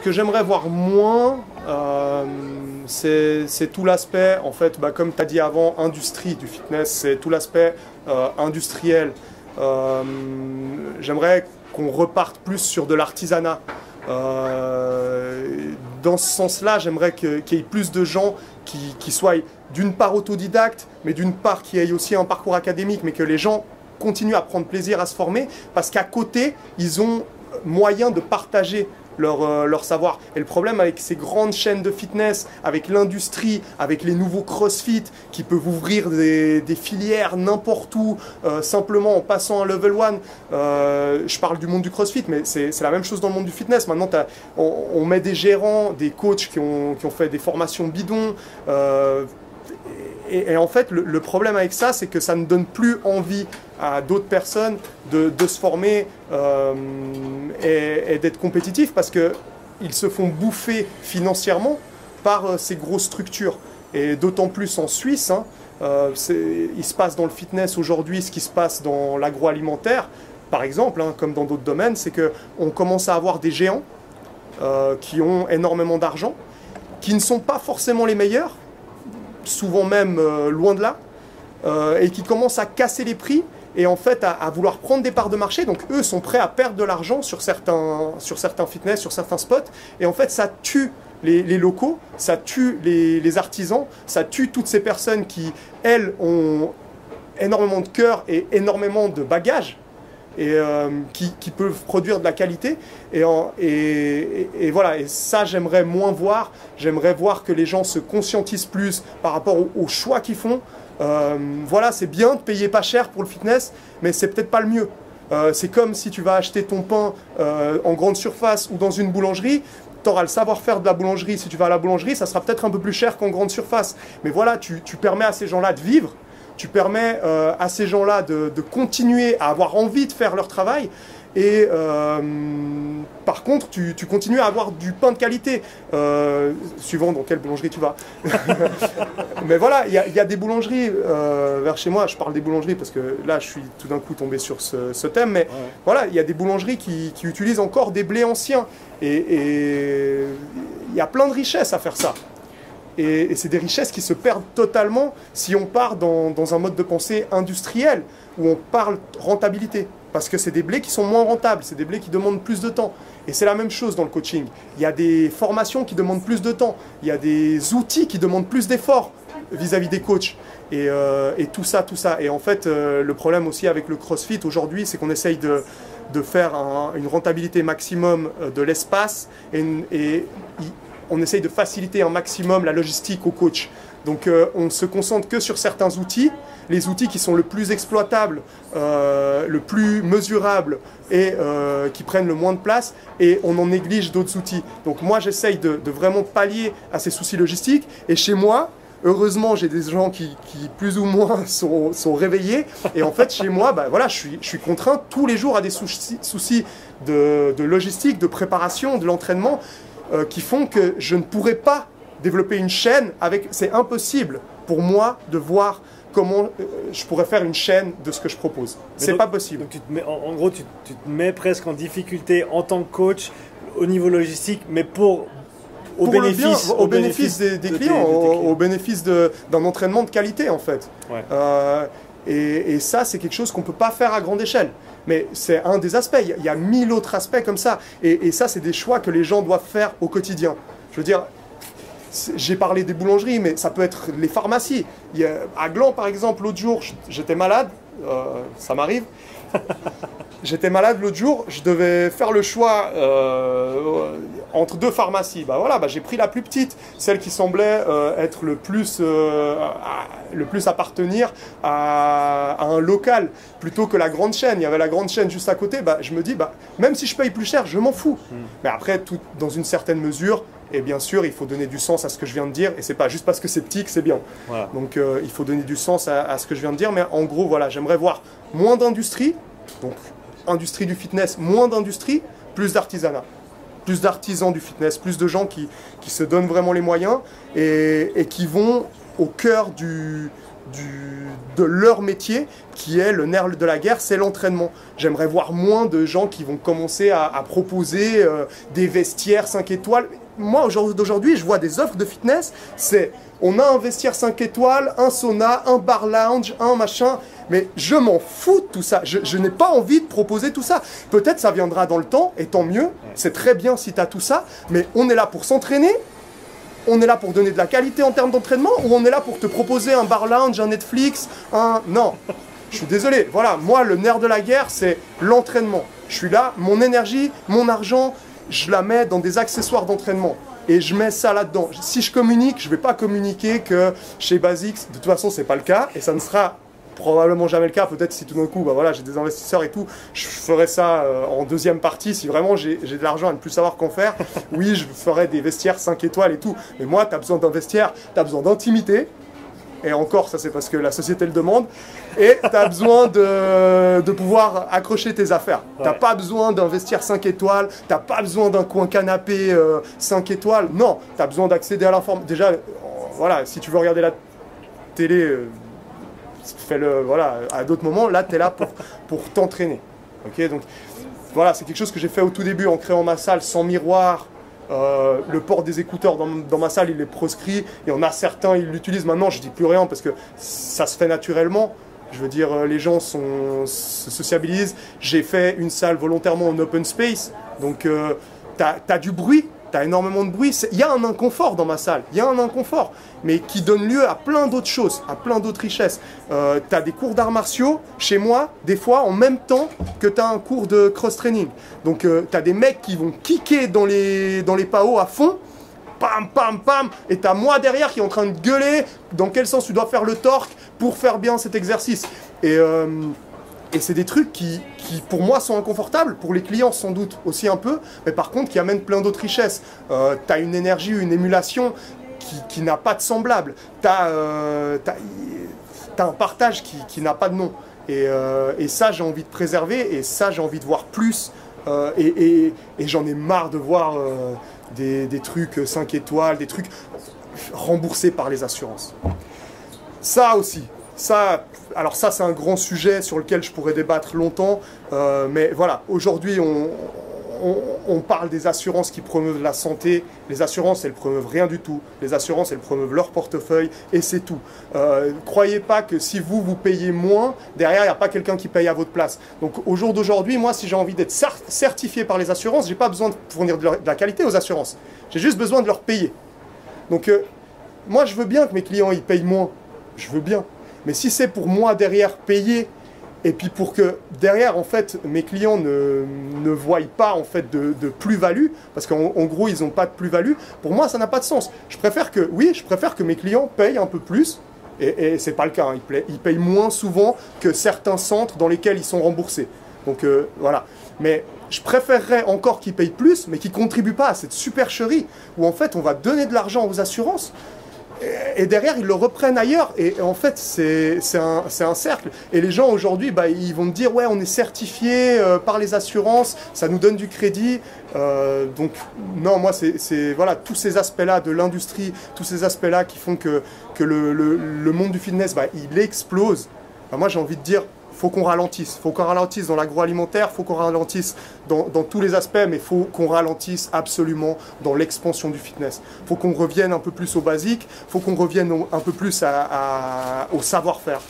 que j'aimerais voir moins, c'est tout l'aspect, en fait, comme tu as dit avant, industrie du fitness, c'est tout l'aspect industriel. J'aimerais qu'on reparte plus sur de l'artisanat. Dans ce sens-là, j'aimerais qu'il y ait plus de gens qui soient d'une part autodidactes, mais d'une part qui aient aussi un parcours académique, mais que les gens continuent à prendre plaisir à se former, parce qu'à côté, ils ont moyen de partager leur savoir. Et le problème avec ces grandes chaînes de fitness, avec l'industrie, avec les nouveaux CrossFit qui peuvent ouvrir des filières n'importe où, simplement en passant un level 1, je parle du monde du CrossFit, mais c'est la même chose dans le monde du fitness. Maintenant, on met des gérants, des coachs qui ont fait des formations bidons, et en fait, le problème avec ça, c'est que ça ne donne plus envie à d'autres personnes de se former et d'être compétitifs, parce qu'ils se font bouffer financièrement par ces grosses structures. Et d'autant plus en Suisse, hein, il se passe dans le fitness aujourd'hui ce qui se passe dans l'agroalimentaire, par exemple, hein, comme dans d'autres domaines, c'est qu'on commence à avoir des géants qui ont énormément d'argent, qui ne sont pas forcément les meilleurs, souvent même loin de là, et qui commencent à casser les prix et en fait à vouloir prendre des parts de marché. Donc eux sont prêts à perdre de l'argent sur certains fitness, sur certains spots, et en fait ça tue les locaux, ça tue les artisans, ça tue toutes ces personnes qui, elles, ont énormément de cœur et énormément de bagages, et qui peuvent produire de la qualité, et voilà, et ça j'aimerais moins voir. J'aimerais voir que les gens se conscientisent plus par rapport aux choix qu'ils font. Voilà, c'est bien de payer pas cher pour le fitness, mais c'est peut-être pas le mieux. C'est comme si tu vas acheter ton pain en grande surface ou dans une boulangerie. Tu auras le savoir-faire de la boulangerie. Si tu vas à la boulangerie, ça sera peut-être un peu plus cher qu'en grande surface, mais voilà, tu permets à ces gens-là de vivre. Tu permets à ces gens-là de continuer à avoir envie de faire leur travail, et par contre tu continues à avoir du pain de qualité, suivant dans quelle boulangerie tu vas. Mais voilà, il y a des boulangeries vers chez moi, je parle des boulangeries parce que là je suis tout d'un coup tombé sur ce thème, mais ouais. Voilà, il y a des boulangeries qui utilisent encore des blés anciens, et il y a plein de richesses à faire ça. Et c'est des richesses qui se perdent totalement si on part dans un mode de pensée industriel, où on parle rentabilité. Parce que c'est des blés qui sont moins rentables, c'est des blés qui demandent plus de temps. Et c'est la même chose dans le coaching. Il y a des formations qui demandent plus de temps, il y a des outils qui demandent plus d'efforts vis-à-vis des coachs. Et tout ça. Et en fait, le problème aussi avec le CrossFit aujourd'hui, c'est qu'on essaye de faire une rentabilité maximum de l'espace, et on essaye de faciliter un maximum la logistique au coach. Donc on ne se concentre que sur certains outils, les outils qui sont le plus exploitables, le plus mesurables, et qui prennent le moins de place, et on en néglige d'autres outils. Donc moi j'essaye de vraiment pallier à ces soucis logistiques, et chez moi, heureusement j'ai des gens qui plus ou moins sont réveillés, et en fait chez moi, voilà, je suis contraint tous les jours à des soucis de logistique, de préparation, de l'entraînement, qui font que je ne pourrais pas développer une chaîne avec... C'est impossible pour moi de voir comment je pourrais faire une chaîne de ce que je propose. C'est pas possible. Donc tu te mets, en gros, tu te mets presque en difficulté en tant que coach au niveau logistique, mais au bénéfice des clients, au bénéfice d'un entraînement de qualité en fait. Ouais. Et ça, c'est quelque chose qu'on ne peut pas faire à grande échelle. Mais c'est un des aspects. Il y a 1000 autres aspects comme ça. Et ça, c'est des choix que les gens doivent faire au quotidien. Je veux dire, j'ai parlé des boulangeries, mais ça peut être les pharmacies. À Gland, par exemple, l'autre jour, j'étais malade. Ça m'arrive. J'étais malade l'autre jour, je devais faire le choix entre deux pharmacies. Voilà, j'ai pris la plus petite, celle qui semblait être le plus appartenir à un local, plutôt que la grande chaîne. Il y avait la grande chaîne juste à côté. Je me dis, même si je paye plus cher, je m'en fous. Mais après, tout dans une certaine mesure. Et bien sûr, il faut donner du sens à ce que je viens de dire. Et c'est pas juste parce que c'est petit que c'est bien. Voilà. Donc il faut donner du sens à ce que je viens de dire. Mais en gros, voilà, j'aimerais voir moins d'industrie. Donc industrie du fitness, moins d'industrie, plus d'artisanat. Plus d'artisans du fitness, plus de gens qui se donnent vraiment les moyens, et qui vont au cœur de leur métier, qui est le nerf de la guerre, c'est l'entraînement. J'aimerais voir moins de gens qui vont commencer à proposer des vestiaires 5 étoiles. Moi, aujourd'hui, je vois des offres de fitness, c'est on a un vestiaire 5 étoiles, un sauna, un bar lounge, un machin, mais je m'en fous de tout ça. Je n'ai pas envie de proposer tout ça. Peut-être ça viendra dans le temps, et tant mieux, c'est très bien si tu as tout ça, mais on est là pour s'entraîner, on est là pour donner de la qualité en termes d'entraînement, ou on est là pour te proposer un bar lounge, un Netflix, un... Non, je suis désolé, voilà, moi le nerf de la guerre, c'est l'entraînement. Je suis là, mon énergie, mon argent, je la mets dans des accessoires d'entraînement. Et je mets ça là-dedans. Si je communique, je ne vais pas communiquer que chez Basics, de toute façon, ce n'est pas le cas. Et ça ne sera probablement jamais le cas. Peut-être si tout d'un coup, bah voilà, j'ai des investisseurs et tout, je ferai ça en deuxième partie. Si vraiment j'ai de l'argent à ne plus savoir qu'en faire, oui, je ferai des vestiaires 5 étoiles et tout. Mais moi, tu as besoin d'un vestiaire, tu as besoin d'intimité. Et encore, ça c'est parce que la société le demande. Et tu as besoin de pouvoir accrocher tes affaires. Ouais. Tu n'as pas besoin d'un vestiaire 5 étoiles, tu n'as pas besoin d'un coin canapé 5 étoiles. Non, tu as besoin d'accéder à l'information. Déjà, voilà, si tu veux regarder la télé, fais-le voilà, à d'autres moments. Là, tu es là pour t'entraîner. Okay, donc voilà, c'est quelque chose que j'ai fait au tout début en créant ma salle sans miroir. Le port des écouteurs dans ma salle, il est proscrit. Il y en a certains, ils l'utilisent maintenant. Je dis plus rien parce que ça se fait naturellement. Je veux dire, les gens se sociabilisent. J'ai fait une salle volontairement en open space. Donc, tu as du bruit. Tu as énormément de bruit. Il y a un inconfort dans ma salle. Il y a un inconfort. Mais qui donne lieu à plein d'autres choses, à plein d'autres richesses. Tu as des cours d'arts martiaux chez moi, des fois, en même temps que tu as un cours de cross-training. Donc, tu as des mecs qui vont kicker dans les PAO à fond. Pam, pam, pam. Et tu as moi derrière qui est en train de gueuler dans quel sens tu dois faire le torque pour faire bien cet exercice. Et c'est des trucs qui, pour moi, sont inconfortables, pour les clients sans doute aussi un peu, mais par contre qui amènent plein d'autres richesses. Tu as une énergie, une émulation qui n'a pas de semblable. Tu as un partage qui n'a pas de nom. Et ça, j'ai envie de préserver, et ça, j'ai envie de voir plus. Et j'en ai marre de voir des trucs 5 étoiles, des trucs remboursés par les assurances. Ça aussi. Alors ça, c'est un grand sujet sur lequel je pourrais débattre longtemps, mais voilà, aujourd'hui, on parle des assurances qui promeuvent la santé. Les assurances, elles promeuvent rien du tout. Les assurances, elles promeuvent leur portefeuille, et c'est tout. Croyez pas que si vous payez moins, derrière, il n'y a pas quelqu'un qui paye à votre place. Donc au jour d'aujourd'hui, moi, si j'ai envie d'être certifié par les assurances, j'ai pas besoin de fournir de la qualité aux assurances. J'ai juste besoin de leur payer. Donc moi, je veux bien que mes clients, ils payent moins. Je veux bien. Mais si c'est pour moi derrière payer, et puis pour que derrière en fait mes clients ne voient pas en fait de plus-value, parce qu'en gros ils n'ont pas de plus-value, pour moi ça n'a pas de sens. Je préfère que mes clients payent un peu plus, et c'est pas le cas, hein. Ils payent moins souvent que certains centres dans lesquels ils sont remboursés. Donc voilà. Mais je préférerais encore qu'ils payent plus, mais qu'ils ne contribuent pas à cette supercherie où en fait on va donner de l'argent aux assurances. Et derrière, ils le reprennent ailleurs. Et en fait, c'est un cercle. Et les gens, aujourd'hui, bah, ils vont me dire « Ouais, on est certifié par les assurances, ça nous donne du crédit. » Donc, non, moi, c'est voilà, tous ces aspects-là de l'industrie, tous ces aspects-là qui font que le monde du fitness, bah, il explose. Bah, moi, j'ai envie de dire, faut qu'on ralentisse. Il faut qu'on ralentisse dans l'agroalimentaire, il faut qu'on ralentisse dans tous les aspects, mais il faut qu'on ralentisse absolument dans l'expansion du fitness. Il faut qu'on revienne un peu plus au basique, il faut qu'on revienne un peu plus au savoir-faire.